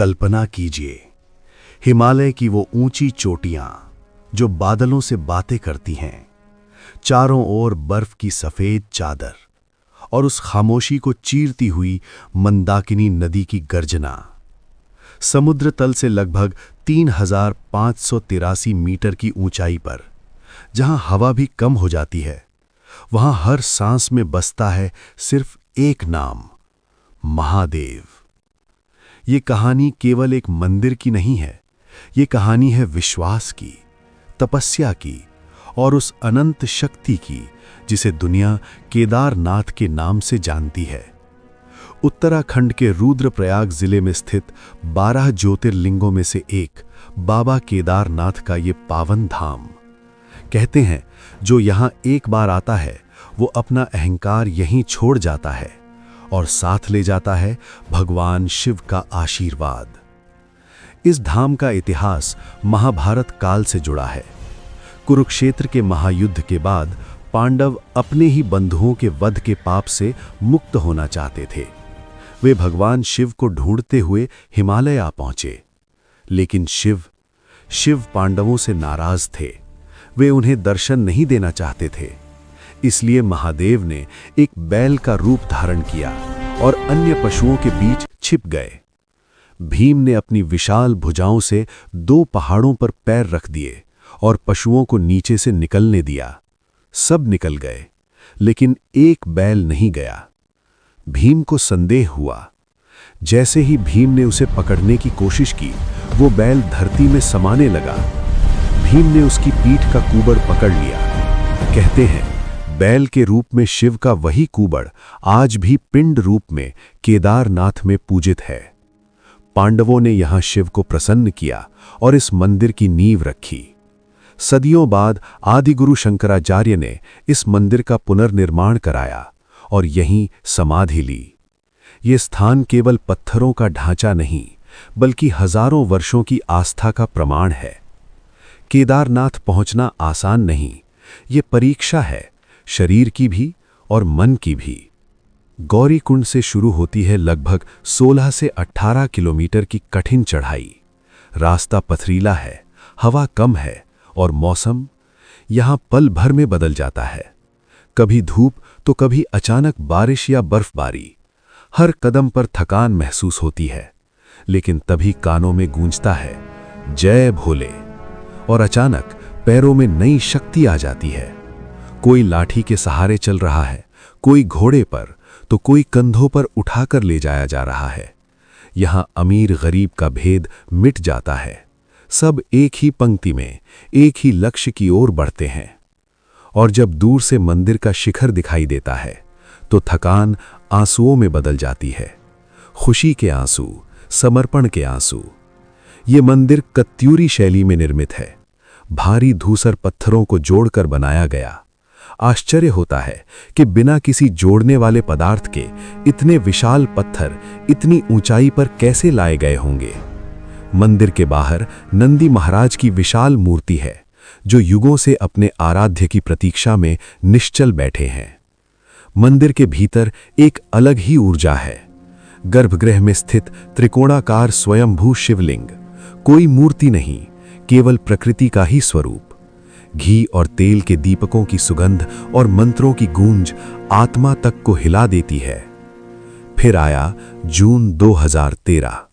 कल्पना कीजिए, हिमालय की वो ऊंची चोटियां जो बादलों से बातें करती हैं, चारों ओर बर्फ की सफेद चादर और उस खामोशी को चीरती हुई मंदाकिनी नदी की गर्जना। समुद्र तल से लगभग 3583 मीटर की ऊंचाई पर, जहां हवा भी कम हो जाती है, वहां हर सांस में बसता है सिर्फ एक नाम, महादेव। ये कहानी केवल एक मंदिर की नहीं है, ये कहानी है विश्वास की, तपस्या की और उस अनंत शक्ति की जिसे दुनिया केदारनाथ के नाम से जानती है। उत्तराखंड के रुद्रप्रयाग जिले में स्थित 12 ज्योतिर्लिंगों में से एक बाबा केदारनाथ का ये पावन धाम। कहते हैं, जो यहाँ एक बार आता है वो अपना अहंकार यहीं छोड़ जाता है और साथ ले जाता है भगवान शिव का आशीर्वाद। इस धाम का इतिहास महाभारत काल से जुड़ा है। कुरुक्षेत्र के महायुद्ध के बाद पांडव अपने ही बंधुओं के वध के पाप से मुक्त होना चाहते थे। वे भगवान शिव को ढूंढते हुए हिमालय आ पहुंचे, लेकिन शिव पांडवों से नाराज थे। वे उन्हें दर्शन नहीं देना चाहते थे। इसलिए महादेव ने एक बैल का रूप धारण किया और अन्य पशुओं के बीच छिप गए। भीम ने अपनी विशाल भुजाओं से 2 पहाड़ों पर पैर रख दिए और पशुओं को नीचे से निकलने दिया। सब निकल गए, लेकिन एक बैल नहीं गया। भीम को संदेह हुआ। जैसे ही भीम ने उसे पकड़ने की कोशिश की, वो बैल धरती में समाने लगा। भीम ने उसकी पीठ का कुबड़ पकड़ लिया। कहते हैं, बैल के रूप में शिव का वही कुबड़ आज भी पिंड रूप में केदारनाथ में पूजित है। पांडवों ने यहां शिव को प्रसन्न किया और इस मंदिर की नींव रखी। सदियों बाद आदिगुरु शंकराचार्य ने इस मंदिर का पुनर्निर्माण कराया और यहीं समाधि ली। ये स्थान केवल पत्थरों का ढांचा नहीं, बल्कि हजारों वर्षों की आस्था का प्रमाण है। केदारनाथ पहुंचना आसान नहीं, ये परीक्षा है, शरीर की भी और मन की भी। गौरीकुंड से शुरू होती है लगभग 16 से 18 किलोमीटर की कठिन चढ़ाई। रास्ता पथरीला है, हवा कम है और मौसम यहां पल भर में बदल जाता है। कभी धूप तो कभी अचानक बारिश या बर्फबारी। हर कदम पर थकान महसूस होती है, लेकिन तभी कानों में गूंजता है, जय भोले। और अचानक पैरों में नई शक्ति आ जाती है। कोई लाठी के सहारे चल रहा है, कोई घोड़े पर, तो कोई कंधों पर उठाकर ले जाया जा रहा है। यहां अमीर गरीब का भेद मिट जाता है। सब एक ही पंक्ति में, एक ही लक्ष्य की ओर बढ़ते हैं। और जब दूर से मंदिर का शिखर दिखाई देता है, तो थकान आंसुओं में बदल जाती है। खुशी के आंसू, समर्पण के आंसू। ये मंदिर कत्यूरी शैली में निर्मित है। भारी धूसर पत्थरों को जोड़कर बनाया गया। आश्चर्य होता है कि बिना किसी जोड़ने वाले पदार्थ के इतने विशाल पत्थर इतनी ऊंचाई पर कैसे लाए गए होंगे। मंदिर के बाहर नंदी महाराज की विशाल मूर्ति है, जो युगों से अपने आराध्य की प्रतीक्षा में निश्चल बैठे हैं। मंदिर के भीतर एक अलग ही ऊर्जा है। गर्भगृह में स्थित त्रिकोणाकार स्वयंभू शिवलिंग, कोई मूर्ति नहीं, केवल प्रकृति का ही स्वरूप। घी और तेल के दीपकों की सुगंध और मंत्रों की गूंज आत्मा तक को हिला देती है। फिर आया जून 2013,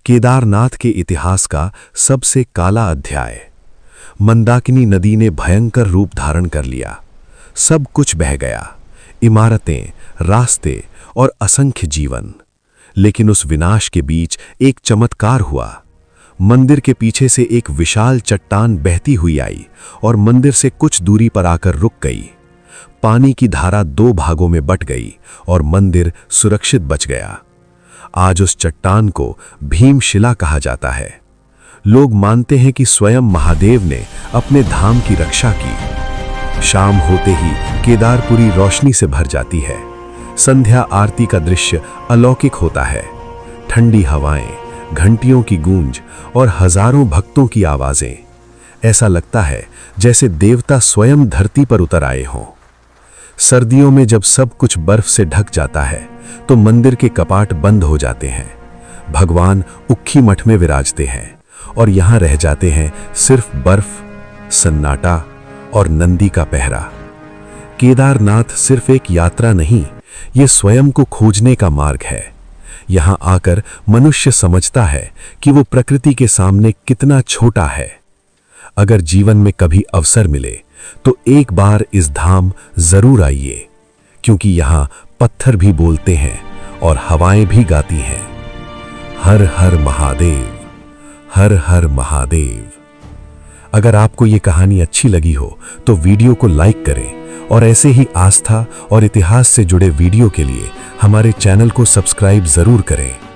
केदारनाथ के इतिहास का सबसे काला अध्याय। मंदाकिनी नदी ने भयंकर रूप धारण कर लिया। सब कुछ बह गया, इमारतें, रास्ते और असंख्य जीवन। लेकिन उस विनाश के बीच एक चमत्कार हुआ। मंदिर के पीछे से एक विशाल चट्टान बहती हुई आई और मंदिर से कुछ दूरी पर आकर रुक गई। पानी की धारा 2 भागों में बट गई और मंदिर सुरक्षित बच गया। आज उस चट्टान को भीमशिला कहा जाता है। लोग मानते हैं कि स्वयं महादेव ने अपने धाम की रक्षा की। शाम होते ही केदारपुरी रोशनी से भर जाती है। संध्या आरती का दृश्य अलौकिक होता है। ठंडी हवाएं, घंटियों की गूंज और हजारों भक्तों की आवाजें। ऐसा लगता है जैसे देवता स्वयं धरती पर उतर आए हों। सर्दियों में जब सब कुछ बर्फ से ढक जाता है, तो मंदिर के कपाट बंद हो जाते हैं। भगवान उक्खी मठ में विराजते हैं और यहाँ रह जाते हैं सिर्फ बर्फ, सन्नाटा और नंदी का पहरा। केदारनाथ सिर्फ एक यात्रा नहीं, ये स्वयं को खोजने का मार्ग है। यहाँ आकर मनुष्य समझता है कि वो प्रकृति के सामने कितना छोटा है। अगर जीवन में कभी अवसर मिले तो एक बार इस धाम जरूर आइए, क्योंकि यहाँ पत्थर भी बोलते हैं और हवाएं भी गाती हैं, हर हर महादेव, हर हर महादेव। अगर आपको ये कहानी अच्छी लगी हो तो वीडियो को लाइक करें और ऐसे ही आस्था और इतिहास से जुड़े वीडियो के लिए हमारे चैनल को सब्सक्राइब जरूर करें।